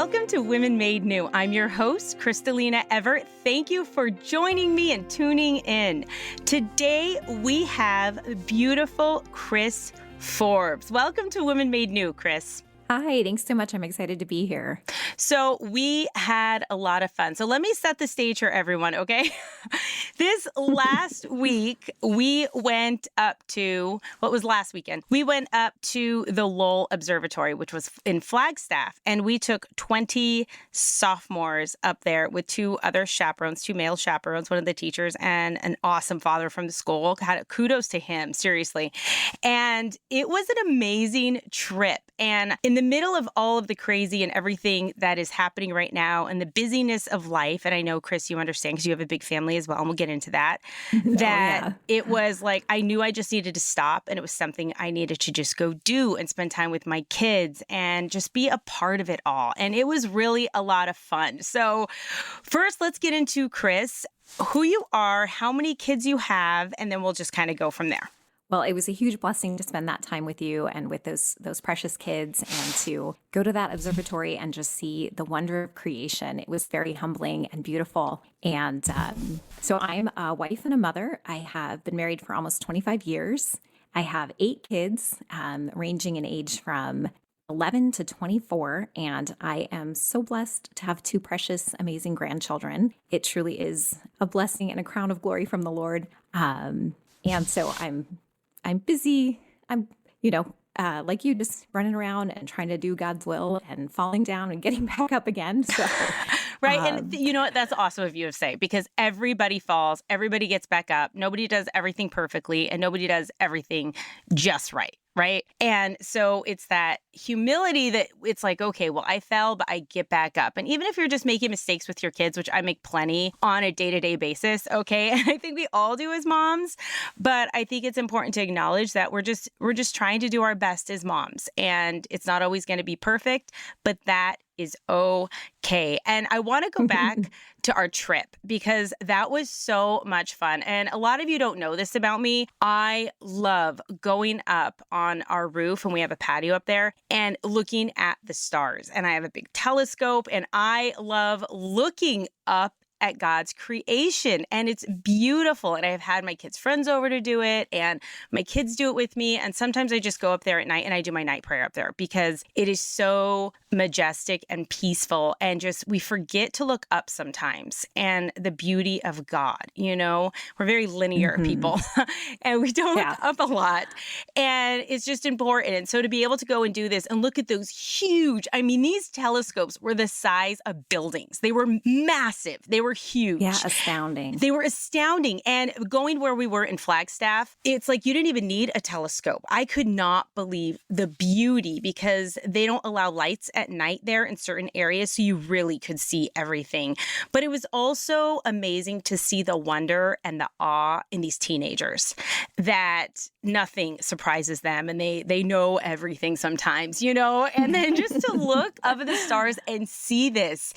Welcome to Women Made New. I'm your host, Crystalina Evert. Thank you for joining me and tuning in. Today, we have beautiful Kris Forbes. Welcome to Women Made New, Kris. Hi, thanks so much. I'm excited to be here. So we had a lot of fun. So let me set the stage for everyone, okay? This last week, we went up to, what was last weekend? We went up to the Lowell Observatory, which was in Flagstaff, and we took 20 sophomores up there with two other chaperones, two male chaperones, one of the teachers, and an awesome father from the school. Kudos to him, seriously. And it was an amazing trip. And in the middle of all of the crazy and everything that is happening right now and the busyness of life, and I know, Kris, you understand because you have a big family as well, and we'll get into that, It was like I knew I just needed to stop, and it was something I needed to just go do and spend time with my kids and just be a part of it all. And it was really a lot of fun. So first, let's get into, Kris, who you are, how many kids you have, and then we'll just kind of go from there. Well, it was a huge blessing to spend that time with you and with those precious kids and to go to that observatory and just see the wonder of creation. It was very humbling and beautiful. And so I'm a wife and a mother. I have been married for almost 25 years. I have 8 kids ranging in age from 11 to 24, and I am so blessed to have 2 precious, amazing grandchildren. It truly is a blessing and a crown of glory from the Lord. And so I'm busy. I'm, like you, just running around and trying to do God's will and falling down and getting back up again. So, right. And you know what? That's awesome of you to say, because everybody falls, everybody gets back up. Nobody does everything perfectly, and nobody does everything just right. Right. And so it's that humility that it's like, okay, well, I fell, but I get back up. And even if you're just making mistakes with your kids, which I make plenty on a day-to-day basis, okay, and I think we all do as moms, but I think it's important to acknowledge that we're just trying to do our best as moms, and it's not always going to be perfect, but that is okay. And I want to go back to our trip because that was so much fun. And a lot of you don't know this about me. I love going up on our roof, and we have a patio up there, and looking at the stars. And I have a big telescope, and I love looking up at God's creation, and it's beautiful. And I've had my kids' friends over to do it, and my kids do it with me. And sometimes I just go up there at night and I do my night prayer up there because it is so majestic and peaceful. And just, we forget to look up sometimes and the beauty of God. We're very linear people and we don't look up a lot, and it's just important. And so to be able to go and do this and look at those huge, these telescopes were the size of buildings. They were massive. They were huge. Yeah, astounding. They were astounding. And going where we were in Flagstaff, it's like you didn't even need a telescope. I could not believe the beauty because they don't allow lights at night there in certain areas, so you really could see everything. But it was also amazing to see the wonder and the awe in these teenagers, that nothing surprises them and they know everything sometimes, and then just to look up at the stars and see this,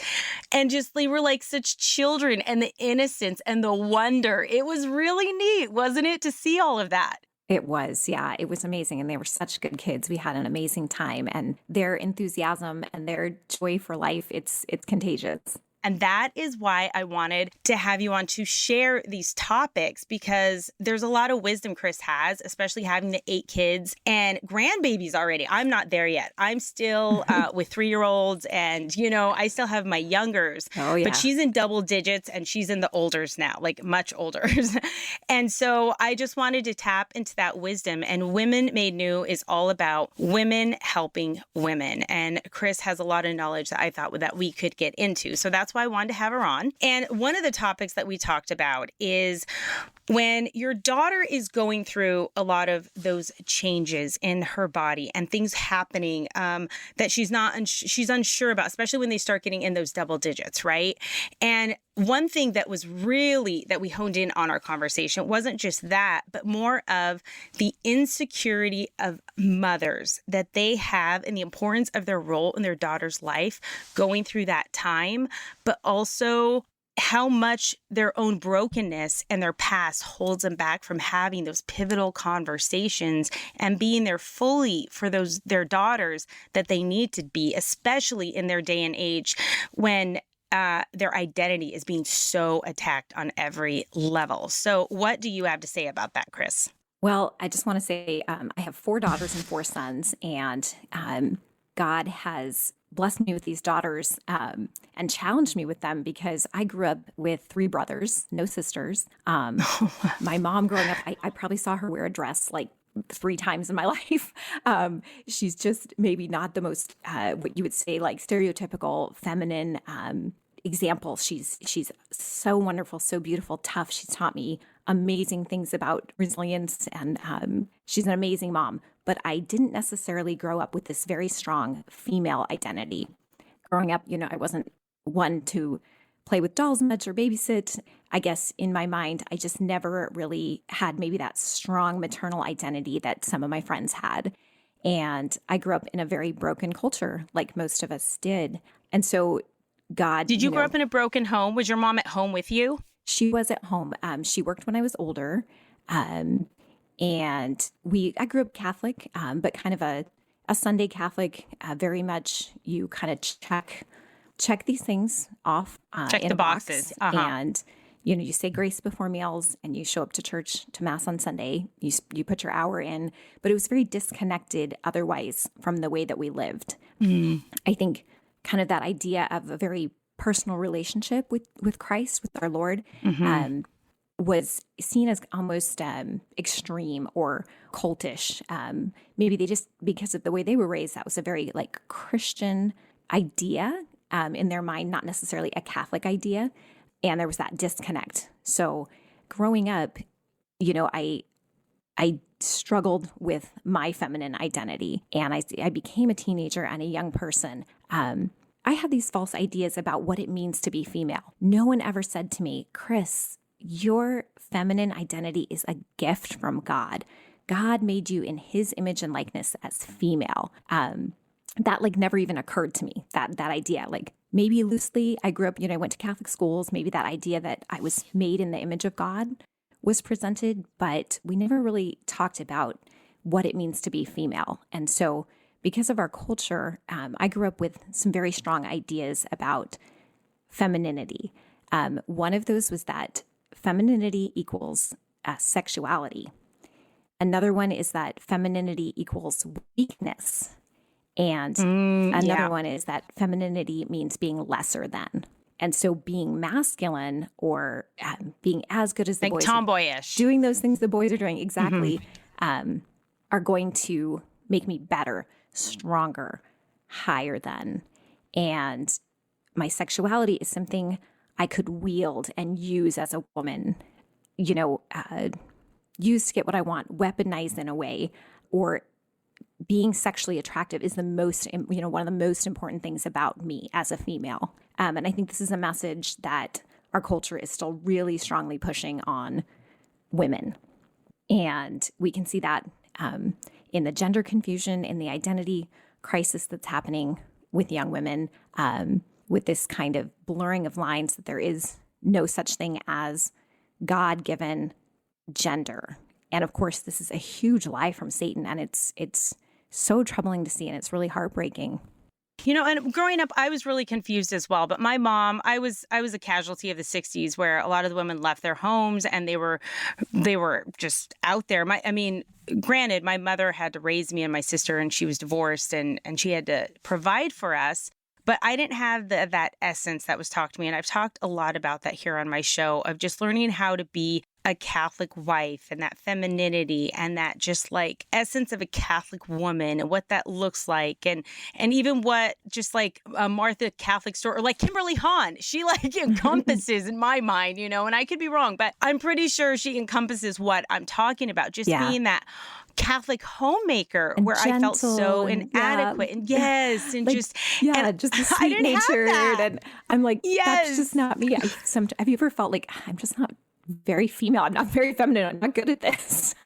and just they were like such children, and the innocence and the wonder. It was really neat, wasn't it, to see all of that? It was, yeah. It was amazing. And they were such good kids. We had an amazing time, and their enthusiasm and their joy for life, it's contagious. And that is why I wanted to have you on to share these topics, because there's a lot of wisdom Kris has, especially having the 8 kids and grandbabies already. I'm not there yet. I'm still with 3-year-olds, and, I still have my youngers. Oh, yeah. But she's in double digits and she's in the olders now, like much older. And so I just wanted to tap into that wisdom. And Women Made New is all about women helping women. And Kris has a lot of knowledge that I thought that we could get into. So that's why I wanted to have her on. And one of the topics that we talked about is when your daughter is going through a lot of those changes in her body and things happening that she's unsure about, especially when they start getting in those double digits, right? And one thing that was really, that we honed in on our conversation wasn't just that, but more of the insecurity of mothers that they have and the importance of their role in their daughter's life going through that time, but also how much their own brokenness and their past holds them back from having those pivotal conversations and being there fully for their daughters that they need to be, especially in their day and age when their identity is being so attacked on every level. So what do you have to say about that, Kris? Well, I just want to say I have 4 daughters and 4 sons, and God has blessed me with these daughters and challenged me with them because I grew up with 3 brothers, no sisters. My mom growing up, I probably saw her wear a dress like 3 times in my life. She's just maybe not the most, what you would say, like stereotypical feminine example. She's so wonderful, so beautiful, tough. She's taught me amazing things about resilience, and she's an amazing mom. But I didn't necessarily grow up with this very strong female identity. Growing up, I wasn't one to play with dolls much or babysit. I guess in my mind, I just never really had maybe that strong maternal identity that some of my friends had. And I grew up in a very broken culture, like most of us did. And so God... Did you grow up in a broken home? Was your mom at home with you? She was at home. She worked when I was older. And I grew up Catholic, but kind of a Sunday Catholic, very much you kind of check these things off. Check in the a box, boxes. And, you say grace before meals and you show up to church, to mass on Sunday. You put your hour in, but it was very disconnected otherwise from the way that we lived. I think kind of that idea of a very personal relationship with Christ, with our Lord, was seen as almost extreme or cultish. Maybe they just, because of the way they were raised, that was a very like Christian idea in their mind, not necessarily a Catholic idea. And there was that disconnect. So growing up, I struggled with my feminine identity, and I became a teenager and a young person. I had these false ideas about what it means to be female. No one ever said to me, Kris, your feminine identity is a gift from God. God made you in his image and likeness as female. That like never even occurred to me, that idea. Like maybe loosely, I grew up, I went to Catholic schools. Maybe that idea that I was made in the image of God was presented, but we never really talked about what it means to be female. And so because of our culture, I grew up with some very strong ideas about femininity. One of those was that femininity equals sexuality. Another one is that femininity equals weakness. And another one is that femininity means being lesser than. And so being masculine or being as good as the boys, tomboyish, doing those things the boys are doing exactly, are going to make me better, stronger, higher than. And my sexuality is something I could wield and use as a woman, use to get what I want, weaponized in a way, or being sexually attractive is the most, one of the most important things about me as a female. And I think this is a message that our culture is still really strongly pushing on women. And we can see that in the gender confusion, in the identity crisis that's happening with young women, with this kind of blurring of lines that there is no such thing as God-given gender. And of course, this is a huge lie from Satan, and it's so troubling to see, and it's really heartbreaking. And growing up, I was really confused as well. But my mom, I was a casualty of the 60s where a lot of the women left their homes and they were just out there. Granted, my mother had to raise me and my sister, and she was divorced, and she had to provide for us. But I didn't have that essence that was taught to me. And I've talked a lot about that here on my show, of just learning how to be a Catholic wife and that femininity and that just like essence of a Catholic woman and what that looks like. And even what just like a Martha Catholic store or like Kimberly Hahn, she like encompasses in my mind, and I could be wrong, but I'm pretty sure she encompasses what I'm talking about. Just being that Catholic homemaker and where I felt so inadequate and and just the sweet natured, and I'm like, that's just not me. Have you ever felt like I'm just not very female? I'm not very feminine. I'm not good at this.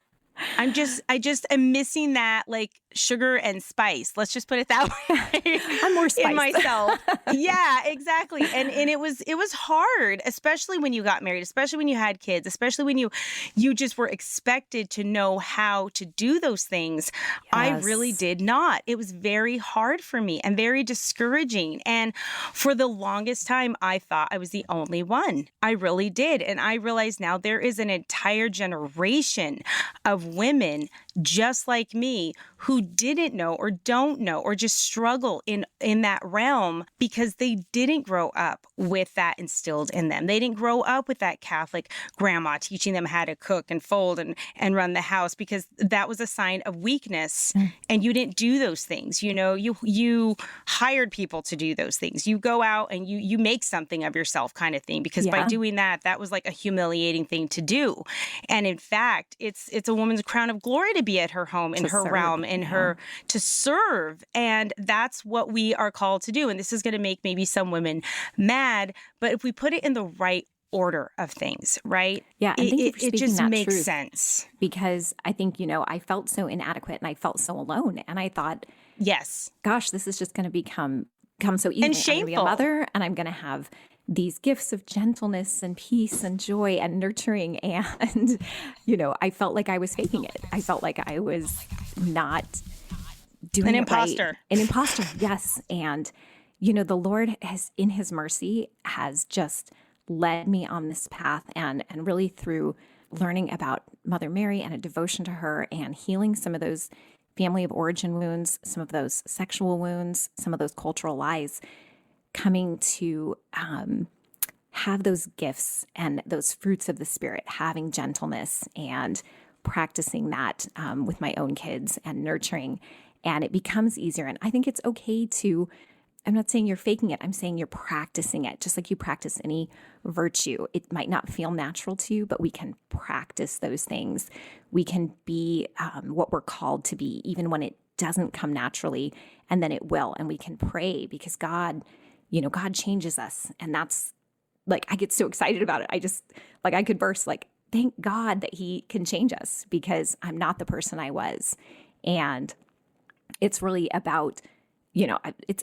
I just am missing that like sugar and spice. Let's just put it that way. I'm more spice. In myself. Yeah, exactly. And it was hard, especially when you got married, especially when you had kids, especially when you just were expected to know how to do those things. Yes. I really did not. It was very hard for me and very discouraging. And for the longest time, I thought I was the only one. I really did. And I realize now there is an entire generation of women just like me who didn't know or don't know or just struggle in that realm because they didn't grow up with that instilled in them. They didn't grow up with that Catholic grandma teaching them how to cook and fold and run the house, because that was a sign of weakness. And you didn't do those things. You know, you hired people to do those things. You go out and you make something of yourself kind of thing, because by doing that was like a humiliating thing to do. And in fact, it's a woman's crown of glory to be at her home, in her realm, in her to serve. And that's what we are called to do. And this is going to make maybe some women mad, but if we put it in the right order of things, right? Yeah, and it just makes sense. Because I think, I felt so inadequate and I felt so alone. And I thought, yes, gosh, this is just going to become so easy. And I'm shameful. going to be a mother and I'm going to have these gifts of gentleness and peace and joy and nurturing. And, I felt like I was faking it. I felt like I was not doing an it imposter. Right. An imposter, yes. And, the Lord has, in his mercy, has just led me on this path, and really through learning about Mother Mary and a devotion to her and healing some of those family of origin wounds, some of those sexual wounds, some of those cultural lies, coming to have those gifts and those fruits of the Spirit, having gentleness and practicing that with my own kids and nurturing. And it becomes easier. And I think it's okay to, I'm not saying you're faking it. I'm saying you're practicing it, just like you practice any virtue. It might not feel natural to you, but we can practice those things. We can be what we're called to be, even when it doesn't come naturally, and then it will. And we can pray, because God, God changes us. And that's like, I get so excited about it. I just, like, I could burst, like, thank God that he can change us, because I'm not the person I was. And it's really about,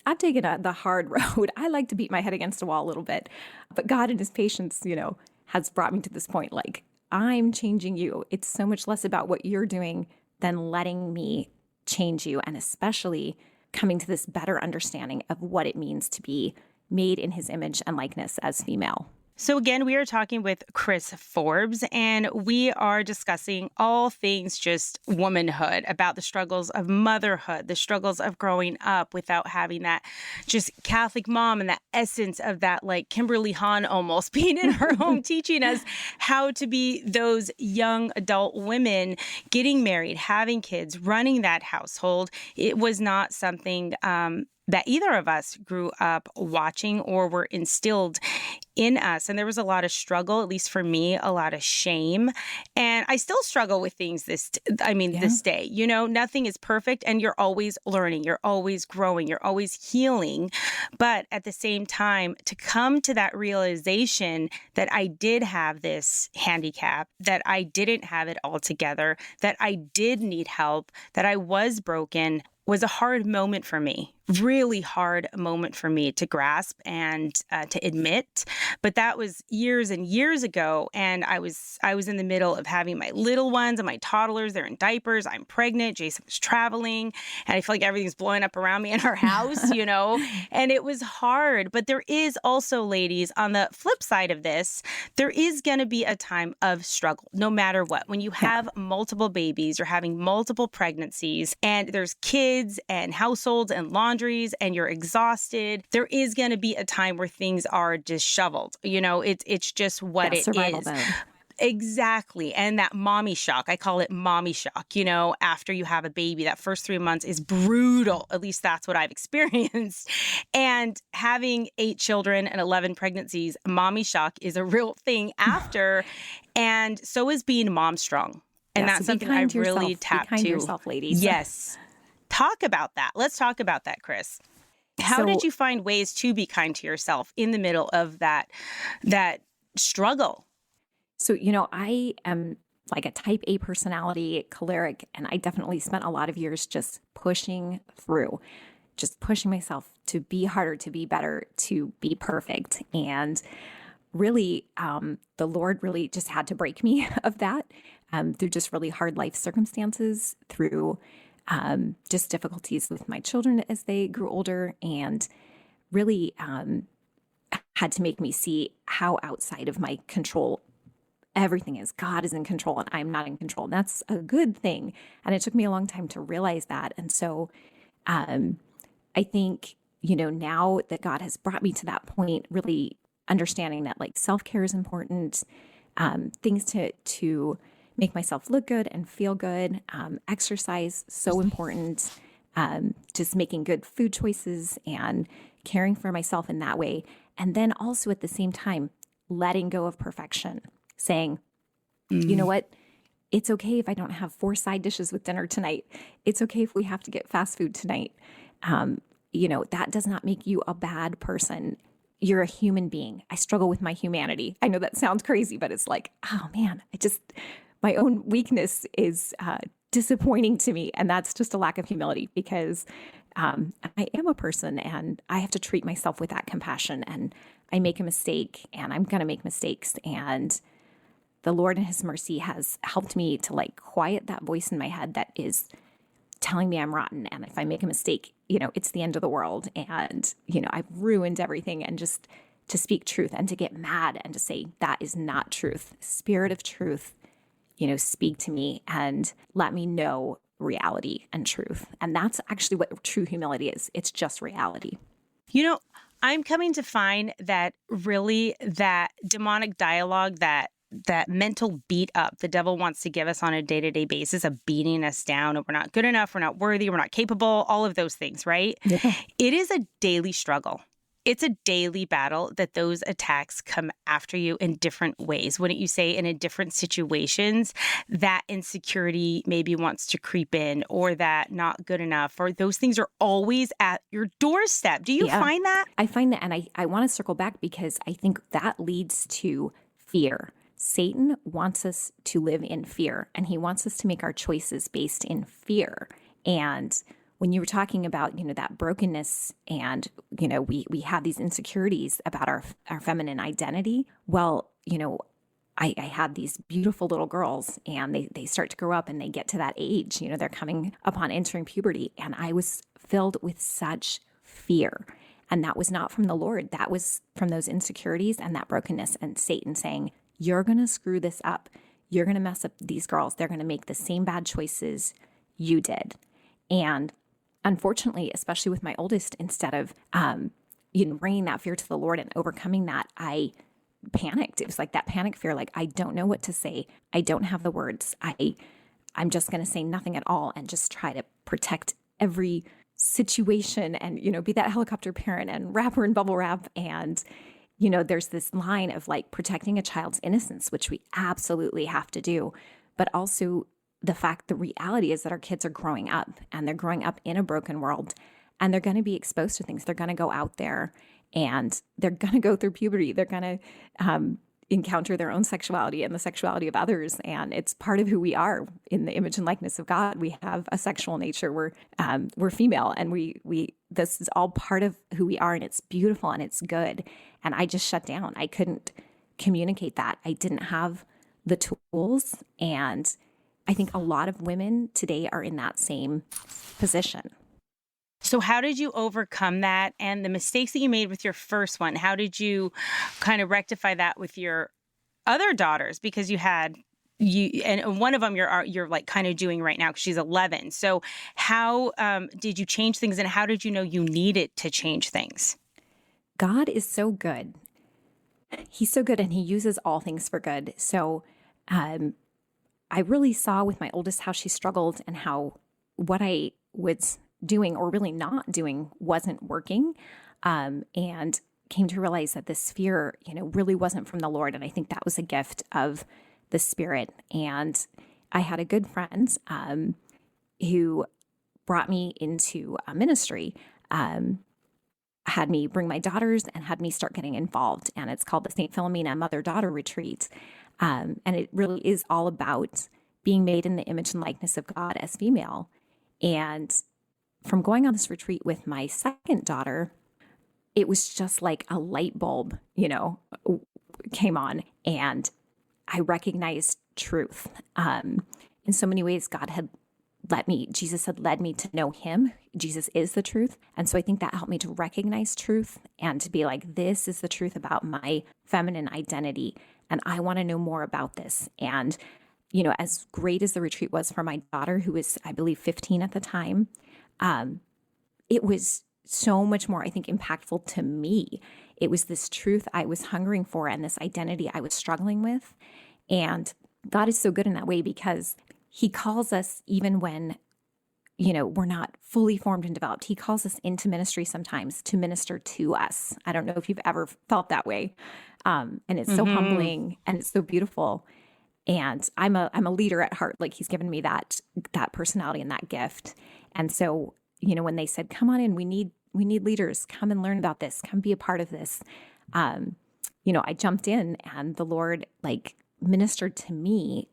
I've taken the hard road. I like to beat my head against a wall a little bit, but God in his patience, has brought me to this point. Like, I'm changing you. It's so much less about what you're doing than letting me change you. And especially coming to this better understanding of what it means to be made in his image and likeness as female. So again, we are talking with Kris Forbes, and we are discussing all things just womanhood, about the struggles of motherhood, the struggles of growing up without having that just Catholic mom and that essence of that, like Kimberly Hahn almost being in her home, teaching us how to be those young adult women, getting married, having kids, running that household. It was not something that either of us grew up watching or were instilled in us. And there was a lot of struggle, at least for me, a lot of shame. And I still struggle with things this day. Nothing is perfect, and you're always learning, you're always growing, you're always healing. But at the same time, to come to that realization that I did have this handicap, that I didn't have it all together, that I did need help, that I was broken, was a hard moment for me, really hard moment for me to grasp and to admit. But that was years and years ago. And I was in the middle of having my little ones and my toddlers. They're in diapers. I'm pregnant. Jason was traveling. And I feel like everything's blowing up around me in our house, and it was hard. But there is also, ladies, on the flip side of this, there is going to be a time of struggle, no matter what. When you have multiple babies, you're having multiple pregnancies, and there's kids and households and laundries, and you're exhausted, there is going to be a time where things are disheveled. It's just what it survival is. Mode. Exactly. And that mommy shock, I call it mommy shock, after you have a baby, that first 3 months is brutal. At least that's what I've experienced. And having 8 children and 11 pregnancies, mommy shock is a real thing after. And so is being mom strong. And that's something I really tap to. Be kind to yourself, ladies. Yes. Talk about that. Let's talk about that, Kris. How did you find ways to be kind to yourself in the middle of that struggle? So, I am like a type A personality, choleric, and I definitely spent a lot of years just pushing through, just pushing myself to be harder, to be better, to be perfect. And really, the Lord really just had to break me of that through just really hard life circumstances, through just difficulties with my children as they grew older, and really had to make me see how outside of my control everything is. God is in control and I'm not in control. And that's a good thing. And it took me a long time to realize that. And so I think, now that God has brought me to that point, really understanding that like self-care is important, things to make myself look good and feel good, exercise, so important, just making good food choices and caring for myself in that way. And then also at the same time, letting go of perfection, saying, you know what? It's okay if I don't have 4 side dishes with dinner tonight. It's okay if we have to get fast food tonight. That does not make you a bad person. You're a human being. I struggle with my humanity. I know that sounds crazy, but it's like, oh man, my own weakness is disappointing to me. And that's just a lack of humility, because I am a person and I have to treat myself with that compassion. And I make a mistake and I'm going to make mistakes. And the Lord in his mercy has helped me to like quiet that voice in my head that is telling me I'm rotten. And if I make a mistake, it's the end of the world. And, I've ruined everything. And just to speak truth and to get mad and to say, that is not truth. Spirit of truth, speak to me and let me know reality and truth. And that's actually what true humility is. It's just reality. I'm coming to find that really that demonic dialogue, that mental beat up the devil wants to give us on a day-to-day basis of beating us down, and we're not good enough, we're not worthy, we're not capable, all of those things, right? Yeah. It is a daily struggle. It's a daily battle that those attacks come after you in different ways. Wouldn't you say, and in different situations, that insecurity maybe wants to creep in, or that not good enough, or those things are always at your doorstep. Do you find that? I find that, and I want to circle back because I think that leads to fear. Satan wants us to live in fear, and he wants us to make our choices based in fear. And when you were talking about, that brokenness and, we have these insecurities about our feminine identity. Well, I had these beautiful little girls, and they start to grow up and they get to that age, they're coming upon entering puberty. And I was filled with such fear. And that was not from the Lord. That was from those insecurities and that brokenness, and Satan saying, you're going to screw this up. You're going to mess up these girls. They're going to make the same bad choices you did. And unfortunately, especially with my oldest, instead of, bringing that fear to the Lord and overcoming that, I panicked. It was like that panic fear, like, I don't know what to say. I don't have the words. I'm just going to say nothing at all and just try to protect every situation and, be that helicopter parent and wrap her in bubble wrap. And there's this line of like protecting a child's innocence, which we absolutely have to do. But also the reality is that our kids are growing up, and they're growing up in a broken world, and they're going to be exposed to things. They're going to go out there and they're going to go through puberty. They're going to encounter their own sexuality and the sexuality of others. And it's part of who we are in the image and likeness of God. We have a sexual nature. We're female, and this is all part of who we are, and it's beautiful and it's good. And I just shut down. I couldn't communicate that. I didn't have the tools. And I think a lot of women today are in that same position. So how did you overcome that, and the mistakes that you made with your first one? How did you kind of rectify that with your other daughters? Because and one of them you're like kind of doing right now because she's 11. So how did you change things, and how did you know you needed to change things? God is so good. He's so good, and he uses all things for good. So I really saw with my oldest how she struggled, and how what I was doing or really not doing wasn't working, and came to realize that this fear, really wasn't from the Lord. And I think that was a gift of the Spirit. And I had a good friend who brought me into a ministry. had me bring my daughters and had me start getting involved. And it's called the St. Philomena Mother-Daughter Retreat. And it really is all about being made in the image and likeness of God as female. And from going on this retreat with my second daughter, it was just like a light bulb, came on, and I recognized truth. In so many ways, Jesus had led me to know him. Jesus is the truth. And so I think that helped me to recognize truth and to be like, this is the truth about my feminine identity. And I want to know more about this. And, as great as the retreat was for my daughter, who was, I believe, 15 at the time, it was so much more, I think, impactful to me. It was this truth I was hungering for and this identity I was struggling with. And God is so good in that way because he calls us even when, we're not fully formed and developed. He calls us into ministry sometimes to minister to us. I don't know if you've ever felt that way. And it's so humbling and it's so beautiful. And I'm a leader at heart. Like he's given me that personality and that gift. And so, when they said, come on in, we need leaders, come and learn about this, come be a part of this. I jumped in and the Lord ministered to me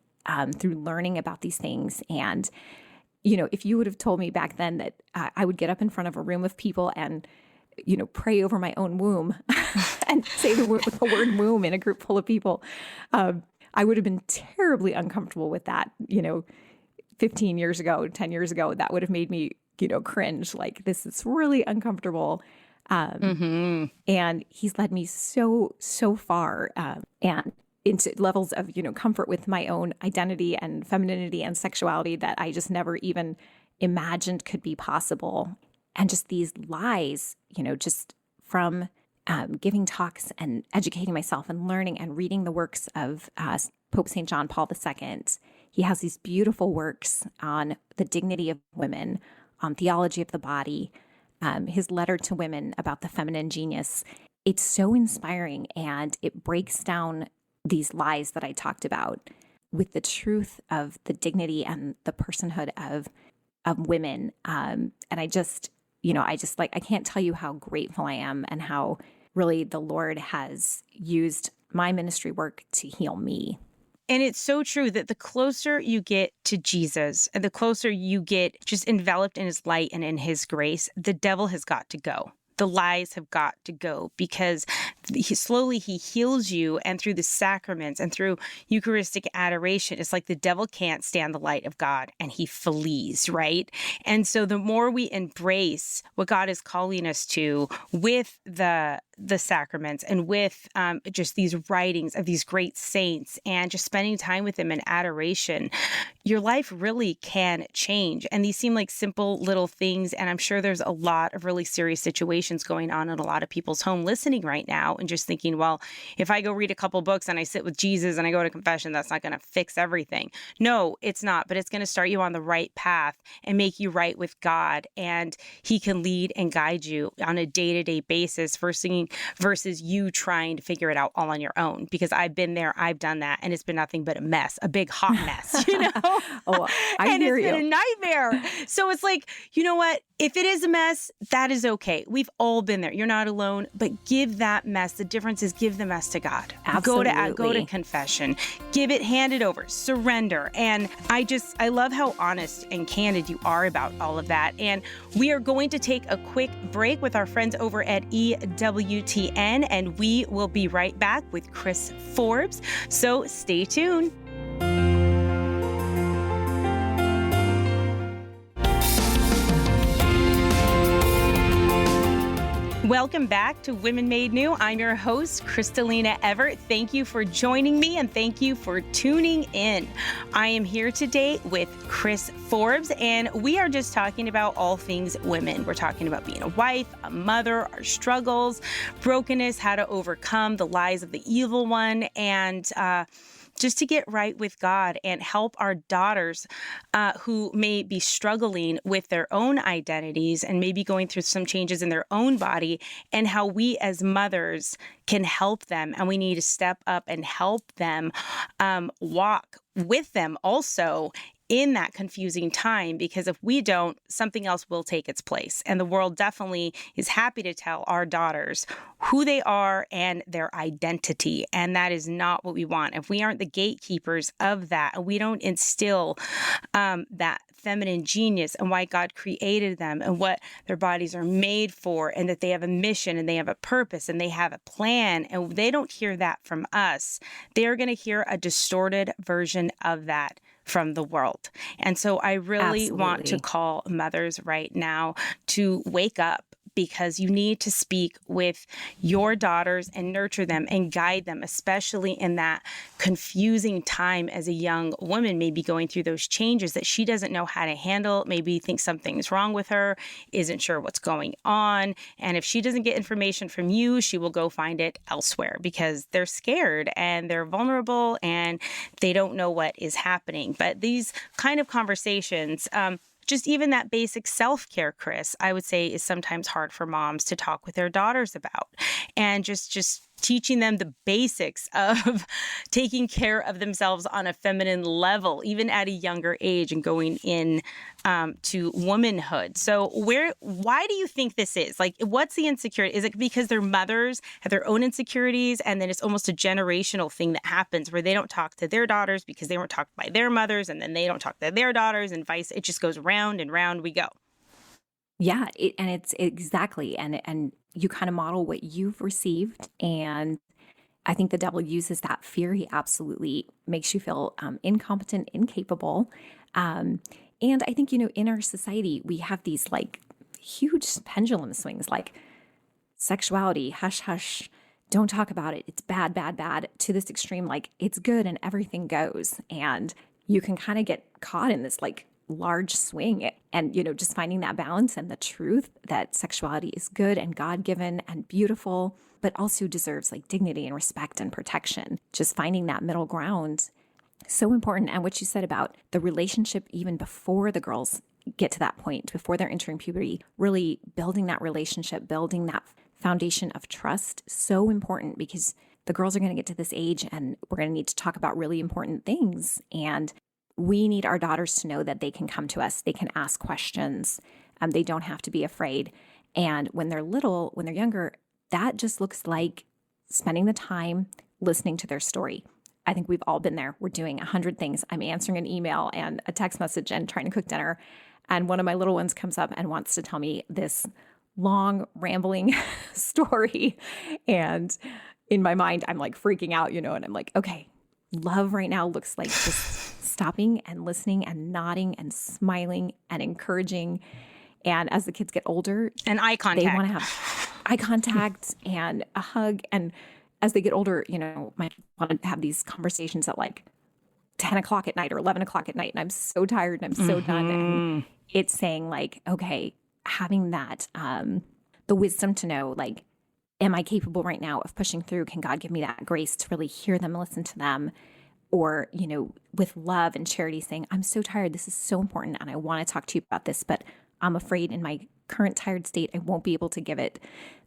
through learning about these things. And, if you would have told me back then that I would get up in front of a room of people and, pray over my own womb and say the word womb in a group full of people, I would have been terribly uncomfortable with that. 15 years ago, 10 years ago, that would have made me, cringe. Like, this is really uncomfortable. And he's led me so far and into levels of, comfort with my own identity and femininity and sexuality that I just never even imagined could be possible. And just these lies, just from giving talks and educating myself and learning and reading the works of Pope St. John Paul II. He has these beautiful works on the dignity of women, on theology of the body, his letter to women about the feminine genius. It's so inspiring, and it breaks down these lies that I talked about with the truth of the dignity and the personhood of women. And I can't tell you how grateful I am and how really the Lord has used my ministry work to heal me. And it's so true that the closer you get to Jesus and the closer you get just enveloped in his light and in his grace, the devil has got to go. The lies have got to go because he heals you, and through the sacraments and through Eucharistic adoration, it's like the devil can't stand the light of God and he flees, right? And so the more we embrace what God is calling us to with the sacraments and with just these writings of these great saints and just spending time with them in adoration, your life really can change. And these seem like simple little things. And I'm sure there's a lot of really serious situations going on in a lot of people's home listening right now and just thinking, well, if I go read a couple books and I sit with Jesus and I go to confession, that's not going to fix everything. No, it's not, but it's going to start you on the right path and make you right with God. And he can lead and guide you on a day-to-day basis versus you trying to figure it out all on your own. Because I've been there, I've done that, and it's been nothing but a mess, a big hot mess, Oh, I hear you. And it's been a nightmare. So it's like, you know what? If it is a mess, that is okay. We've all been there. You're not alone, but give that mess. The difference is give the mess to God. Absolutely. Go to confession. Give it, hand it over, surrender. And I love how honest and candid you are about all of that. And we are going to take a quick break with our friends over at EWTN, and we will be right back with Kris Forbes. So stay tuned. Welcome back to Women Made New. I'm your host, Crystalina Evert. Thank you for joining me and thank you for tuning in. I am here today with Kris Forbes, and we are just talking about all things women. We're talking about being a wife, a mother, our struggles, brokenness, how to overcome the lies of the evil one, and just to get right with God and help our daughters who may be struggling with their own identities and maybe going through some changes in their own body, and how we as mothers can help them. And we need to step up and help them walk with them also in that confusing time, because if we don't, something else will take its place. And the world definitely is happy to tell our daughters who they are and their identity. And that is not what we want. If we aren't the gatekeepers of that, and we don't instill that feminine genius and why God created them and what their bodies are made for, and that they have a mission and they have a purpose and they have a plan, and they don't hear that from us, they're going to hear a distorted version of that from the world. And so I really want to call mothers right now to wake up, because you need to speak with your daughters and nurture them and guide them, especially in that confusing time as a young woman, maybe going through those changes that she doesn't know how to handle, maybe thinks something's wrong with her, isn't sure what's going on. And if she doesn't get information from you, she will go find it elsewhere because they're scared and they're vulnerable and they don't know what is happening. But these kind of conversations, just even that basic self-care, Kris, I would say is sometimes hard for moms to talk with their daughters about. And just teaching them the basics of taking care of themselves on a feminine level, even at a younger age, and going in to womanhood. So why do you think this is? Like, what's the insecurity? Is it because their mothers have their own insecurities, and then it's almost a generational thing that happens where they don't talk to their daughters because they weren't talked by their mothers, and then they don't talk to their daughters, and it just goes round and round we go. Yeah, and it's exactly, and you kind of model what you've received, and I think the devil uses that fear. He absolutely makes you feel incompetent, incapable, and I think, in our society we have these like huge pendulum swings, like sexuality, hush hush, don't talk about it, it's bad, bad, bad, to this extreme, like it's good and everything goes, and you can kind of get caught in this like large swing, and just finding that balance and the truth that sexuality is good and God-given and beautiful, but also deserves like dignity and respect and protection. Just finding that middle ground, so important. And what you said about the relationship even before the girls get to that point, before they're entering puberty, really building that relationship, building that foundation of trust, so important, because the girls are going to get to this age and we're going to need to talk about really important things, and we need our daughters to know that they can come to us. They can ask questions. They don't have to be afraid. And when they're little, when they're younger, that just looks like spending the time listening to their story. I think we've all been there. We're doing 100 things. I'm answering an email and a text message and trying to cook dinner. And one of my little ones comes up and wants to tell me this long, rambling story. And in my mind, I'm like freaking out, and I'm like, okay, love right now looks like just stopping and listening and nodding and smiling and encouraging. And as the kids get older, and eye contact, they want to have eye contact and a hug. And as they get older, might want to have these conversations at like 10 o'clock at night or 11 o'clock at night. And I'm so tired and I'm so done. And it's saying like, okay, having that, the wisdom to know, like, am I capable right now of pushing through? Can God give me that grace to really hear them, listen to them? Or, with love and charity, saying, I'm so tired. This is so important. And I want to talk to you about this, but I'm afraid in my current tired state, I won't be able to give it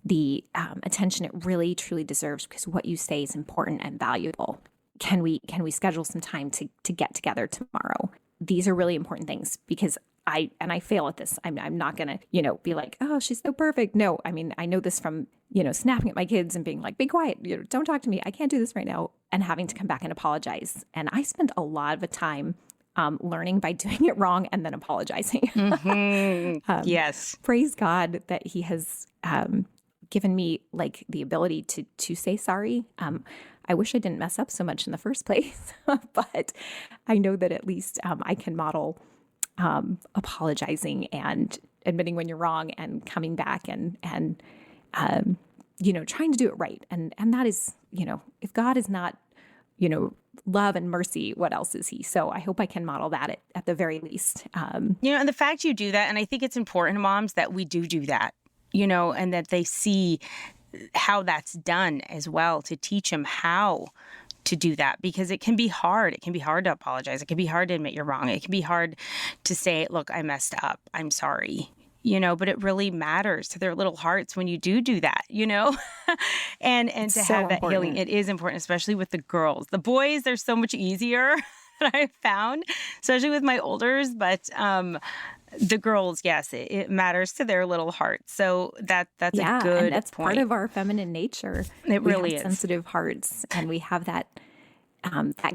the attention it really, truly deserves, because what you say is important and valuable. Can we schedule some time to get together tomorrow? These are really important things, because I fail at this. I'm not going to, be like, oh, she's so perfect. No, I mean, I know this from, snapping at my kids and being like, be quiet, don't talk to me. I can't do this right now. And having to come back and apologize. And I spent a lot of the time learning by doing it wrong and then apologizing. Yes. Praise God that he has given me like the ability to say sorry. I wish I didn't mess up so much in the first place, but I know that at least I can model apologizing and admitting when you're wrong and coming back and trying to do it right. And that is, if God is not, love and mercy, what else is he? So I hope I can model that at the very least. And the fact you do that, and I think it's important, moms, that we do that, and that they see how that's done as well, to teach them how to do that, because it can be hard. It can be hard to apologize. It can be hard to admit you're wrong. It can be hard to say, look, I messed up. I'm sorry. But it really matters to their little hearts when you do that, and to have that healing. It is important, especially with the girls. The boys, they're so much easier. that I've found, especially with my olders. But the girls, yes, it matters to their little hearts. So that's a Yeah, and good that's part point. of our feminine nature. It We have really is. sensitive hearts, and we have that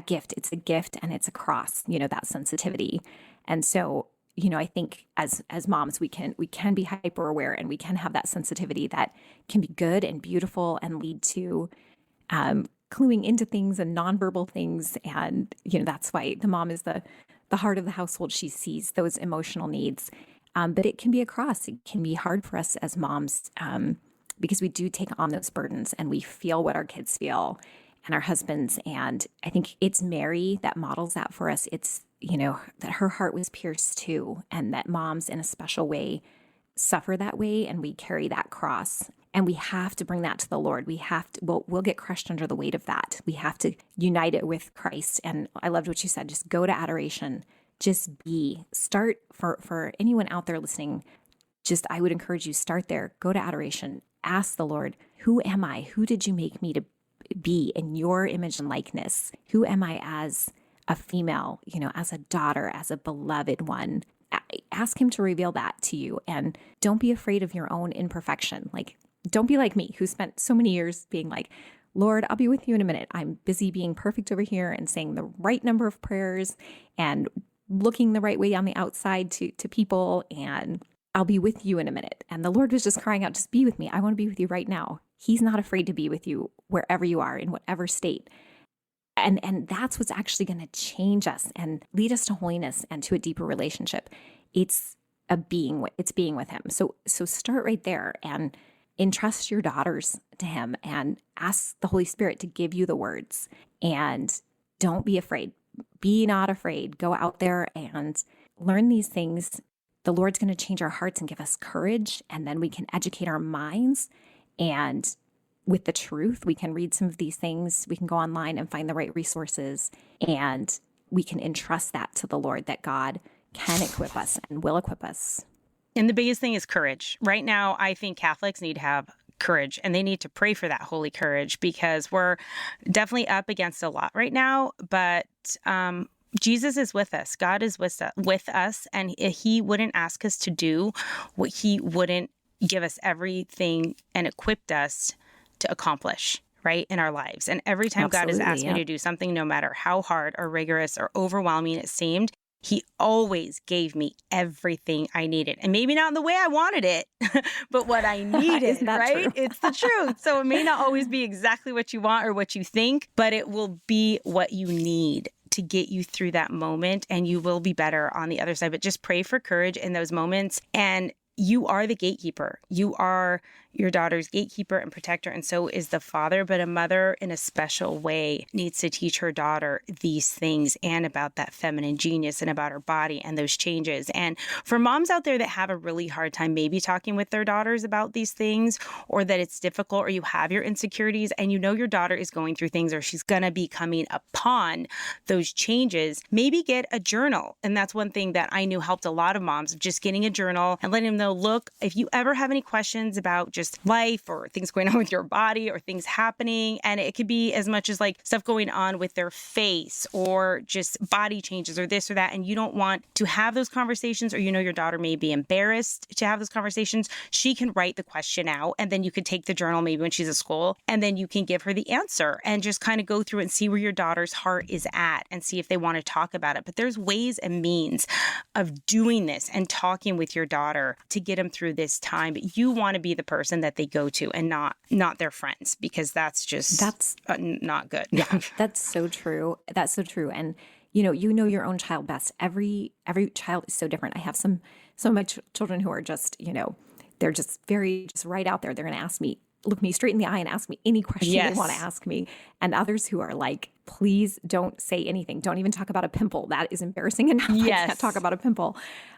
gift. It's a gift, and it's a cross. That sensitivity. And so, I think as moms, we can be hyper aware, and we can have that sensitivity that can be good and beautiful and lead to cluing into things and nonverbal things. And that's why the mom is the heart of the household. She sees those emotional needs. But it can be a cross. It can be hard for us as moms because we do take on those burdens, and we feel what our kids feel and our husbands. And I think it's Mary that models that for us. It's, that her heart was pierced too, and that moms in a special way suffer that way, and we carry that cross. And we have to bring that to the Lord. We have to, we'll get crushed under the weight of that. We have to unite it with Christ. And I loved what you said, just go to adoration. Just start for anyone out there listening. I would encourage you, start there, go to adoration, ask the Lord, who am I? Who did you make me to be in your image and likeness? Who am I as a female, as a daughter, as a beloved one? Ask him to reveal that to you, and don't be afraid of your own imperfection. Like, don't be like me, who spent so many years being like, Lord, I'll be with you in a minute. I'm busy being perfect over here and saying the right number of prayers and looking the right way on the outside to people, and I'll be with you in a minute. And the Lord was just crying out, just be with me. I want to be with you right now. He's not afraid to be with you wherever you are, in whatever state. And that's what's actually going to change us and lead us to holiness and to a deeper relationship. It's being with him. So start right there and entrust your daughters to him, and ask the Holy Spirit to give you the words. And don't be afraid. Be not afraid. Go out there and learn these things. The Lord's going to change our hearts and give us courage, and then we can educate our minds. And with the truth, we can read some of these things. We can go online and find the right resources, and we can entrust that to the Lord, that God can equip us and will equip us. And the biggest thing is courage. Right now, I think Catholics need to have courage, and they need to pray for that holy courage, because we're definitely up against a lot right now. But Jesus is with us. God is with us, and he wouldn't ask us to do what he wouldn't give us everything and equipped us to accomplish, right, in our lives. And every time God has asked me to do something, no matter how hard or rigorous or overwhelming it seemed, he always gave me everything I needed. And maybe not in the way I wanted it, but what I needed, right? True? It's the truth. So it may not always be exactly what you want or what you think, but it will be what you need to get you through that moment, and you will be better on the other side. But just pray for courage in those moments. And you are the gatekeeper. You are your daughter's gatekeeper and protector, and so is the father. But a mother, in a special way, needs to teach her daughter these things, and about that feminine genius, and about her body and those changes. And for moms out there that have a really hard time maybe talking with their daughters about these things, or that it's difficult, or you have your insecurities, and your daughter is going through things, or she's going to be coming upon those changes, maybe get a journal. And that's one thing that I knew helped a lot of moms, just getting a journal and letting them know, look, if you ever have any questions about just life or things going on with your body or things happening, and it could be as much as like stuff going on with their face or just body changes or this or that, and you don't want to have those conversations, or your daughter may be embarrassed to have those conversations, she can write the question out, and then you could take the journal maybe when she's at school, and then you can give her the answer and just kind of go through and see where your daughter's heart is at and see if they want to talk about it. But there's ways and means of doing this and talking with your daughter to get them through this time. But you want to be the person that they go to, and not their friends, because that's not good. Yeah, that's so true. That's so true. And you know your own child best. Every child is so different. I have some of my children who are just, they're just right out there. They're going to look me straight in the eye and ask me any question they want to ask me. And others who are like, please don't say anything. Don't even talk about a pimple. That is embarrassing enough. I can't talk about a pimple.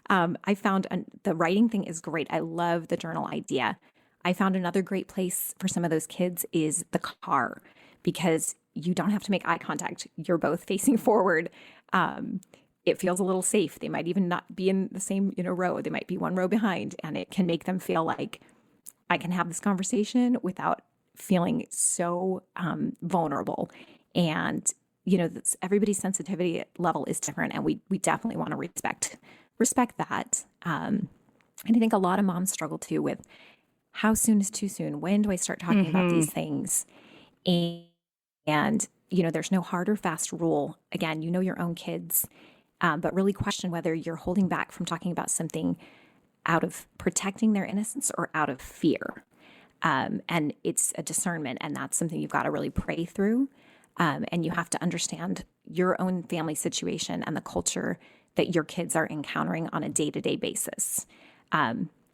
I found the writing thing is great. I love the journal idea. I found another great place for some of those kids is the car, because you don't have to make eye contact. You're both facing forward. It feels a little safe. They might even not be in the same row. They might be one row behind, and it can make them feel like I can have this conversation without feeling so vulnerable. And everybody's sensitivity level is different, and we definitely want to respect that. And I think a lot of moms struggle too with how soon is too soon? When do I start talking about these things? And there's no hard or fast rule. Again, your own kids, but really question whether you're holding back from talking about something out of protecting their innocence or out of fear. And it's a discernment, and that's something you've got to really pray through. And you have to understand your own family situation and the culture that your kids are encountering on a day-to-day basis.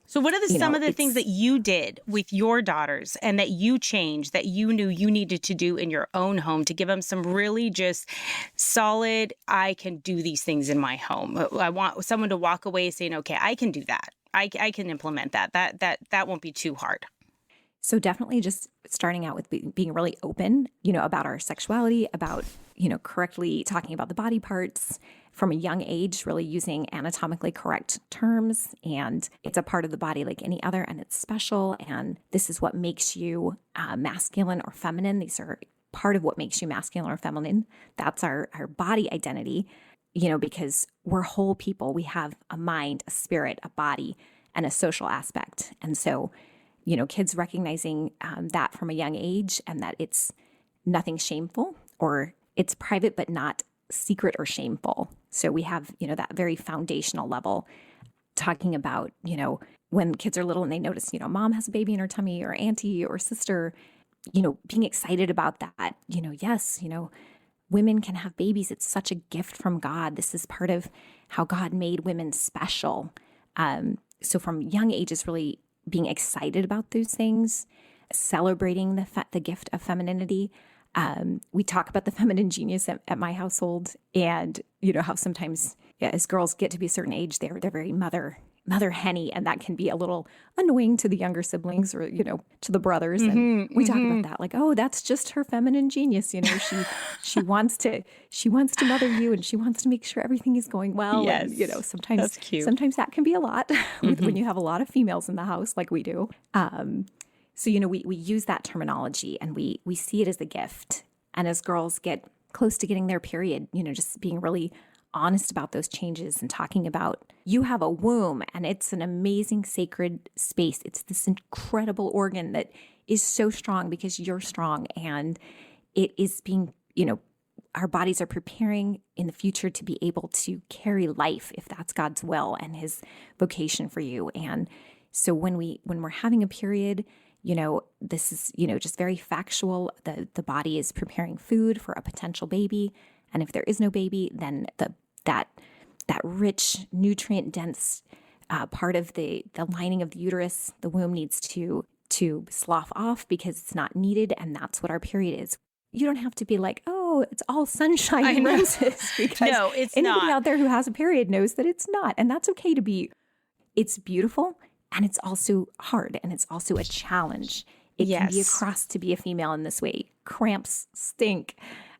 So what are some of the things that you did with your daughters and that you changed, that you knew you needed to do in your own home to give them some really just solid, I can do these things in my home. I want someone to walk away saying, okay, I can do that. I can implement that. That won't be too hard. So definitely just starting out with being really open, about our sexuality, about, correctly talking about the body parts from a young age, really using anatomically correct terms. And it's a part of the body like any other, and it's special. And this is what makes you masculine or feminine. These are part of what makes you masculine or feminine. That's our body identity, because we're whole people. We have a mind, a spirit, a body, and a social aspect. And so, kids recognizing that from a young age, and that it's nothing shameful, or it's private but not secret or shameful. So we have, that very foundational level, talking about, when kids are little and they notice, mom has a baby in her tummy, or auntie or sister, being excited about that, yes, women can have babies. It's such a gift from God. This is part of how God made women special. So from young ages, really being excited about those things, celebrating the gift of femininity. We talk about the feminine genius at my household, and how sometimes as girls get to be a certain age, they're very mother henny, and that can be a little annoying to the younger siblings, or to the brothers. And we talk about that, like, oh, that's just her feminine genius. She wants to mother you, and she wants to make sure everything is going well. Yes, and sometimes that's cute. Sometimes that can be a lot when you have a lot of females in the house, like we do. So, we use that terminology, and we see it as a gift. And as girls get close to getting their period, just being really honest about those changes and talking about, you have a womb, and it's an amazing sacred space. It's this incredible organ that is so strong because you're strong, and it is being, our bodies are preparing in the future to be able to carry life, if that's God's will and his vocation for you. And so when we're having a period, this is, just very factual. The body is preparing food for a potential baby. And if there is no baby, then that rich, nutrient-dense part of the lining of the uterus, the womb, needs to slough off because it's not needed. And that's what our period is. You don't have to be like, oh, it's all sunshine and roses, because no, it's anybody not. out there who has a period knows that it's not. And that's okay to be. It's beautiful, and it's also hard, and it's also a challenge. It can be a cross to be a female in this way. Cramps stink.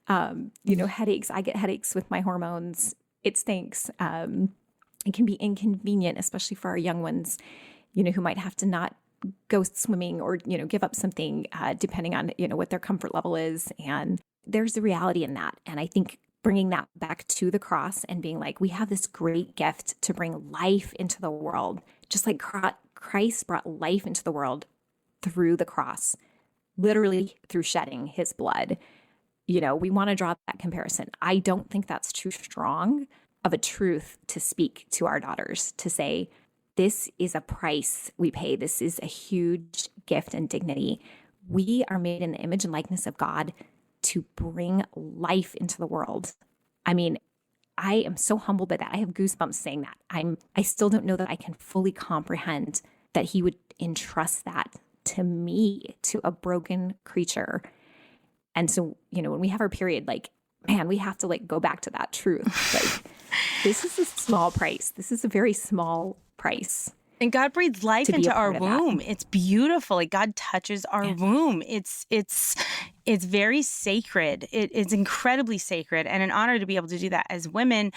Headaches. I get headaches with my hormones. It stinks. It can be inconvenient, especially for our young ones, who might have to not go swimming or, give up something, depending on, what their comfort level is. And there's the reality in that. And I think bringing that back to the cross and being like, we have this great gift to bring life into the world, just like Christ brought life into the world through the cross, literally through shedding his blood. We want to draw that comparison. I don't think that's too strong of a truth to speak to our daughters, to say, this is a price we pay. This is a huge gift and dignity. We are made in the image and likeness of God to bring life into the world. I mean, I am so humbled by that. I have goosebumps saying that. I still don't know that I can fully comprehend that he would entrust that to me, to a broken creature. And so, when we have our period, we have to go back to that truth. This is a small price. This is a very small price. And God breathes life into our womb. It's beautiful. God touches our womb. It's very sacred. It's incredibly sacred, and an honor to be able to do that as women,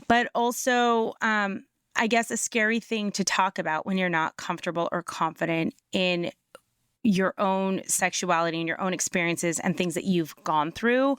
but also, I guess, a scary thing to talk about when you're not comfortable or confident in your own sexuality and your own experiences and things that you've gone through.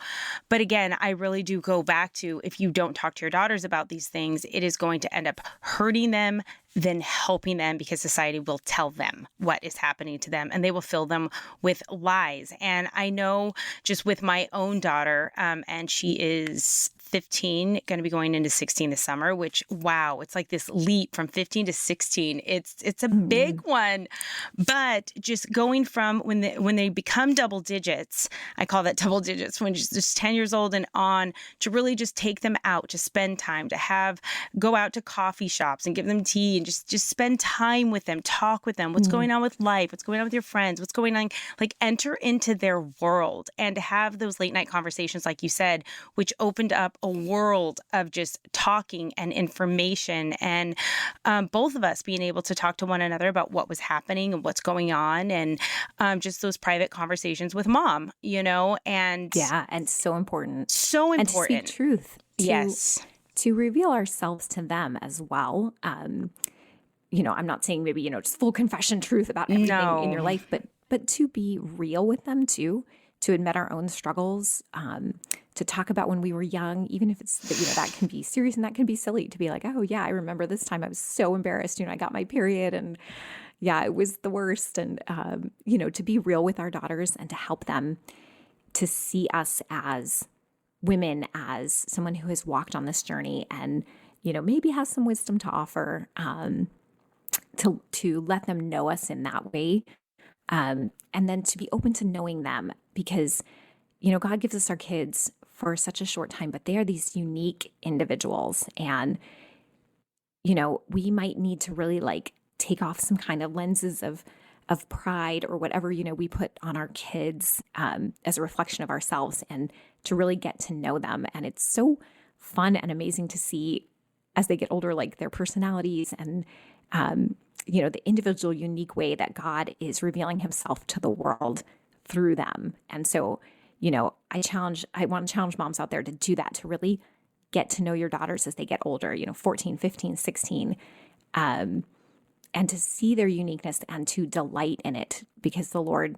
But again, I really do go back to, if you don't talk to your daughters about these things, it is going to end up hurting them than helping them, because society will tell them what is happening to them and they will fill them with lies. And I know just with my own daughter, and she is 15, going to be going into 16 this summer, which, wow, it's like this leap from 15 to 16. It's a big one. But just going from when they become double digits, I call that double digits, when just 10 years old and on, to really just take them out, to spend time, to go out to coffee shops and give them tea and just spend time with them, talk with them, what's going on with life, what's going on with your friends, what's going on, like enter into their world, and to have those late night conversations, like you said, which opened up a world of just talking and information, and both of us being able to talk to one another about what was happening and what's going on, and just those private conversations with mom, and yeah, and so important. And to speak truth. Yes. To reveal ourselves to them as well. I'm not saying maybe, just full confession truth about everything in your life, but to be real with them too, to admit our own struggles, to talk about when we were young, even if it's, that can be serious and that can be silly, to be like, oh yeah, I remember this time I was so embarrassed, I got my period and yeah, it was the worst. And, to be real with our daughters and to help them to see us as women, as someone who has walked on this journey and, maybe has some wisdom to offer, to let them know us in that way. And then to be open to knowing them, because, God gives us our kids for such a short time, but they are these unique individuals. And, we might need to really take off some kind of lenses of pride or whatever, we put on our kids as a reflection of ourselves, and to really get to know them. And it's so fun and amazing to see as they get older, their personalities and, the individual unique way that God is revealing himself to the world through them. And so, I want to challenge moms out there to do that, to really get to know your daughters as they get older, 14, 15, 16, and to see their uniqueness and to delight in it, because the Lord,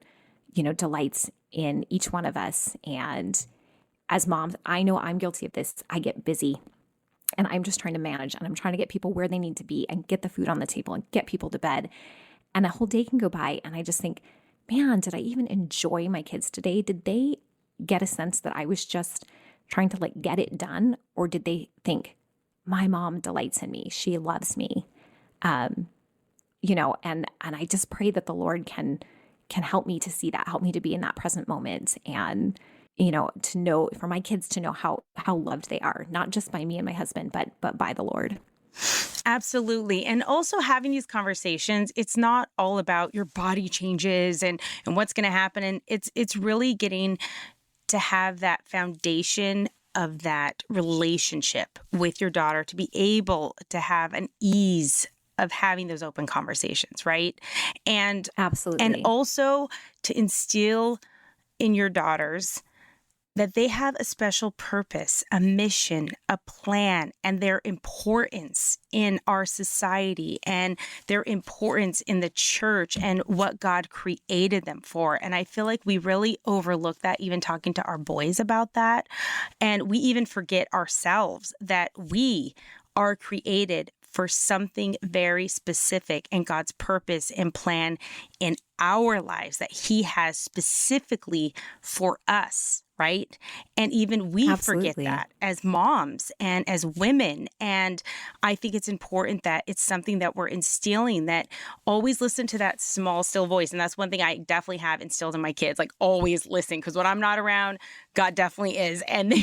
delights in each one of us. And as moms, I know I'm guilty of this. I get busy and I'm just trying to manage, and I'm trying to get people where they need to be and get the food on the table and get people to bed. And a whole day can go by and I just think, man, did I even enjoy my kids today? Did they get a sense that I was just trying to get it done? Or did they think, my mom delights in me, she loves me? And I just pray that the Lord can help me to see that, help me to be in that present moment, and, to know, for my kids to know how loved they are, not just by me and my husband, but by the Lord. Absolutely. And also having these conversations, it's not all about your body changes and what's going to happen. And it's really getting to have that foundation of that relationship with your daughter, to be able to have an ease of having those open conversations, right? And absolutely. And also to instill in your daughters that they have a special purpose, a mission, a plan, and their importance in our society and their importance in the church and what God created them for. And I feel like we really overlook that, even talking to our boys about that. And we even forget ourselves that we are created for something very specific, and God's purpose and plan in our lives that he has specifically for us, right? And even we Absolutely. forget that as moms and as women. And I think it's important that it's something that we're instilling, that always listen to that small, still voice. And that's one thing I definitely have instilled in my kids, always listen, because when I'm not around, God definitely is. And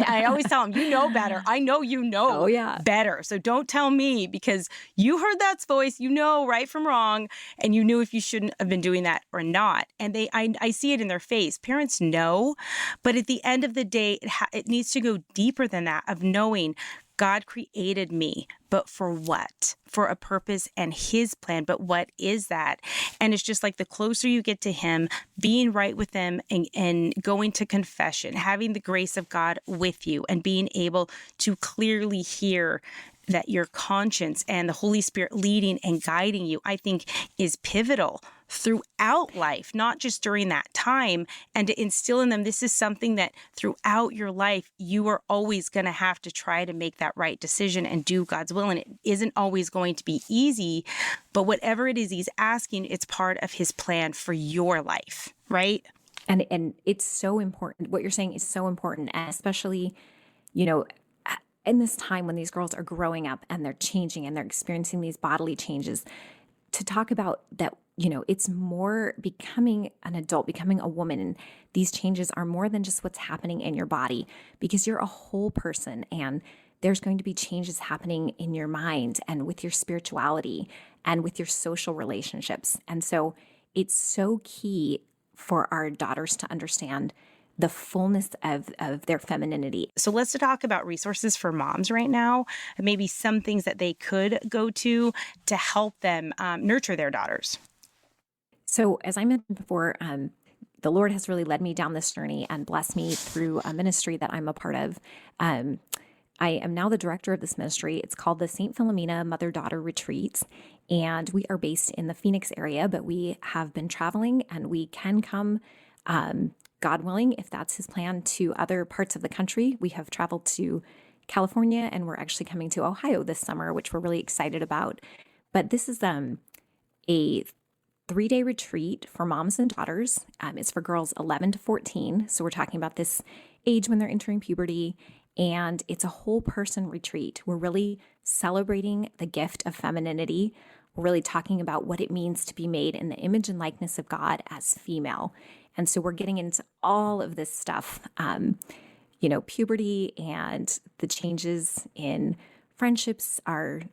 I always tell them, you know better. I know you know better. So don't tell me, because you heard that voice, you know right from wrong, and you knew if you shouldn't have been doing that or not. And I see it in their face. Parents know, but at the end of the day, it needs to go deeper than that, of knowing God created me, but for what? For a purpose and his plan. But what is that? And it's just the closer you get to him, being right with him and going to confession, having the grace of God with you, and being able to clearly hear that your conscience and the Holy Spirit leading and guiding you, I think, is pivotal throughout life, not just during that time, and to instill in them, this is something that throughout your life, you are always going to have to try to make that right decision and do God's will. And it isn't always going to be easy, but whatever it is he's asking, it's part of his plan for your life, right? And it's so important. What you're saying is so important. And especially, you know, in this time when these girls are growing up and they're changing and they're experiencing these bodily changes, to talk about that, you know, it's more becoming an adult, becoming a woman. And these changes are more than just what's happening in your body, because you're a whole person, and there's going to be changes happening in your mind and with your spirituality and with your social relationships. And so it's so key for our daughters to understand the fullness of their femininity. So let's talk about resources for moms right now, and maybe some things that they could go to help them nurture their daughters. So as I mentioned before, the Lord has really led me down this journey and blessed me through a ministry that I'm a part of. I am now the director of this ministry. It's called the St. Philomena Mother-Daughter Retreats, and we are based in the Phoenix area, but we have been traveling, and we can come, God willing, if that's his plan, to other parts of the country. We have traveled to California, and we're actually coming to Ohio this summer, which we're really excited about. But this is a 3-day retreat for moms and daughters. It's for girls 11 to 14. So we're talking about this age when they're entering puberty. And it's a whole person retreat. We're really celebrating the gift of femininity. We're really talking about what it means to be made in the image and likeness of God as female. And so we're getting into all of this stuff, puberty and the changes in friendships, our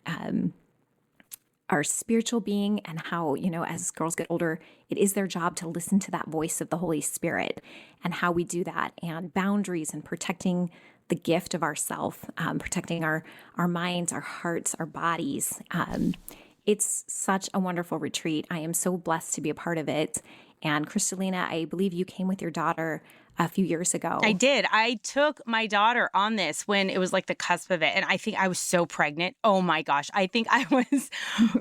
spiritual being, and how, as girls get older, it is their job to listen to that voice of the Holy Spirit, and how we do that, and boundaries, and protecting the gift of ourself, protecting our minds, our hearts, our bodies. It's such a wonderful retreat. I am so blessed to be a part of it. And Crystalina, I believe you came with your daughter a few years ago. I did. I took my daughter on this when it was like the cusp of it. And I think I was so pregnant. Oh my gosh. I think I was,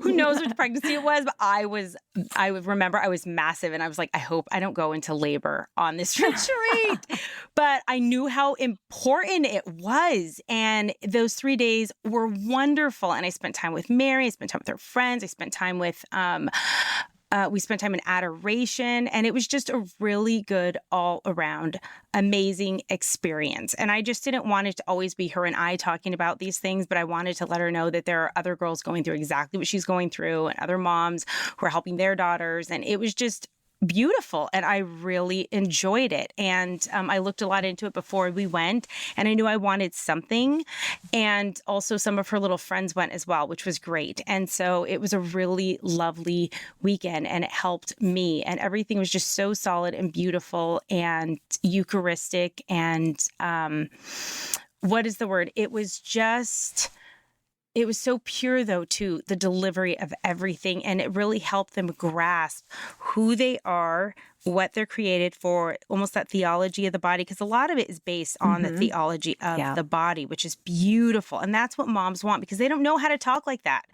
who knows which pregnancy it was, but I remember I was massive, and I was like, I hope I don't go into labor on this retreat. But I knew how important it was. And those 3 days were wonderful. And I spent time with Mary. I spent time with her friends. I spent time with, we spent time in adoration, and it was just a really good all around amazing experience. And I just didn't want it to always be her and I talking about these things, but I wanted to let her know that there are other girls going through exactly what she's going through, and other moms who are helping their daughters. And it was just beautiful, and I really enjoyed it. And I looked a lot into it before we went, and I knew I wanted something. And also some of her little friends went as well, which was great. And so it was a really lovely weekend, and it helped me, and everything was just so solid and beautiful and Eucharistic. And what is the word? It was so pure, though, too, the delivery of everything. And it really helped them grasp who they are, what they're created for, almost that theology of the body, because a lot of it is based on the theology of the body, which is beautiful. And that's what moms want, because they don't know how to talk like that.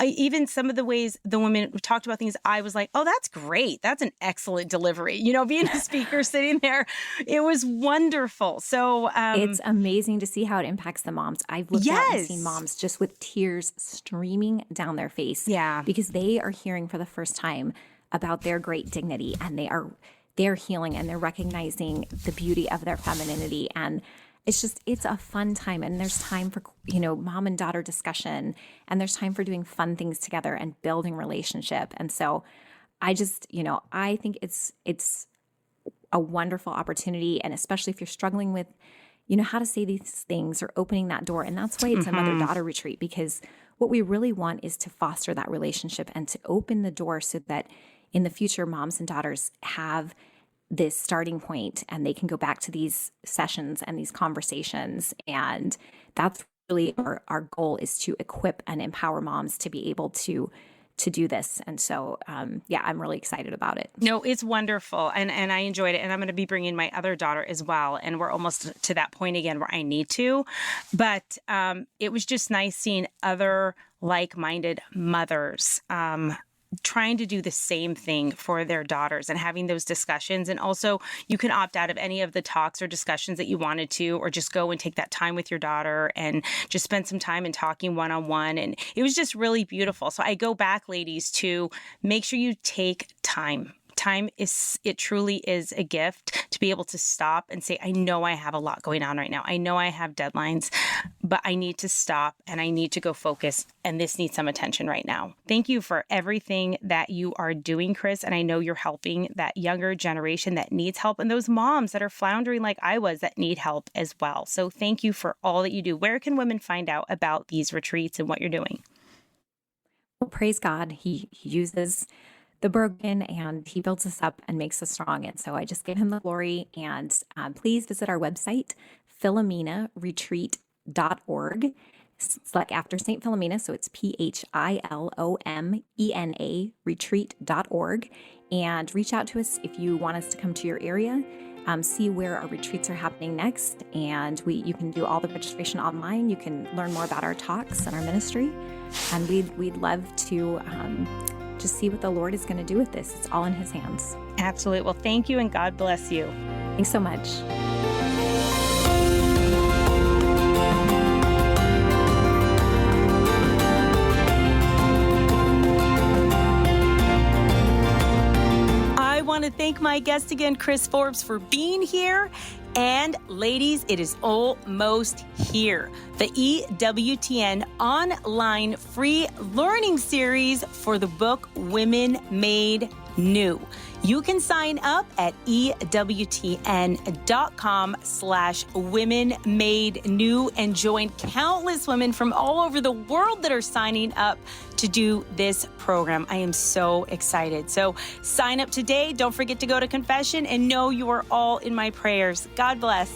Even some of the ways the women talked about things, I was like, oh, that's great. That's an excellent delivery. Being a speaker sitting there, it was wonderful. So it's amazing to see how it impacts the moms. I've looked out and seen moms just with tears streaming down their face. Yeah. Because they are hearing for the first time about their great dignity, and they're healing, and they're recognizing the beauty of their femininity. And it's a fun time, and there's time for, mom and daughter discussion, and there's time for doing fun things together and building relationship. And so I just, I think it's a wonderful opportunity. And especially if you're struggling with, how to say these things or opening that door. And that's why it's a mother-daughter retreat, because what we really want is to foster that relationship and to open the door so that in the future, moms and daughters have this starting point, and they can go back to these sessions and these conversations. And that's really our goal, is to equip and empower moms to be able to do this. And so, I'm really excited about it. No, it's wonderful. And I enjoyed it. And I'm going to be bringing my other daughter as well. And we're almost to that point again where I need to. But it was just nice seeing other like-minded mothers trying to do the same thing for their daughters and having those discussions. And also, you can opt out of any of the talks or discussions that you wanted to, or just go and take that time with your daughter and just spend some time and talking one-on-one. And it was just really beautiful. So I go back, ladies, to make sure you take time. It truly is a gift to be able to stop and say, I know I have a lot going on right now. I know I have deadlines, but I need to stop and I need to go focus. And this needs some attention right now. Thank you for everything that you are doing, Kris. And I know you're helping that younger generation that needs help, and those moms that are floundering like I was that need help as well. So thank you for all that you do. Where can women find out about these retreats and what you're doing? Well, praise God. He uses the broken and he builds us up and makes us strong. And so I just give him the glory. And please visit our website, philomenaretreat.org. It's like after St. Philomena. So it's PHILOMENA retreat.org. And reach out to us if you want us to come to your area. See where our retreats are happening next. And you can do all the registration online. You can learn more about our talks and our ministry. And we'd love to just see what the Lord is going to do with this. It's all in his hands. Absolutely. Well, thank you and God bless you. Thanks so much. I want to thank my guest again, Kris Forbes, for being here. And ladies, it is almost here. The EWTN online free learning series for the book Women Made New. You can sign up at EWTN.com/women-made-new and join countless women from all over the world that are signing up to do this program. I am so excited. So sign up today. Don't forget to go to confession and know you are all in my prayers. God bless.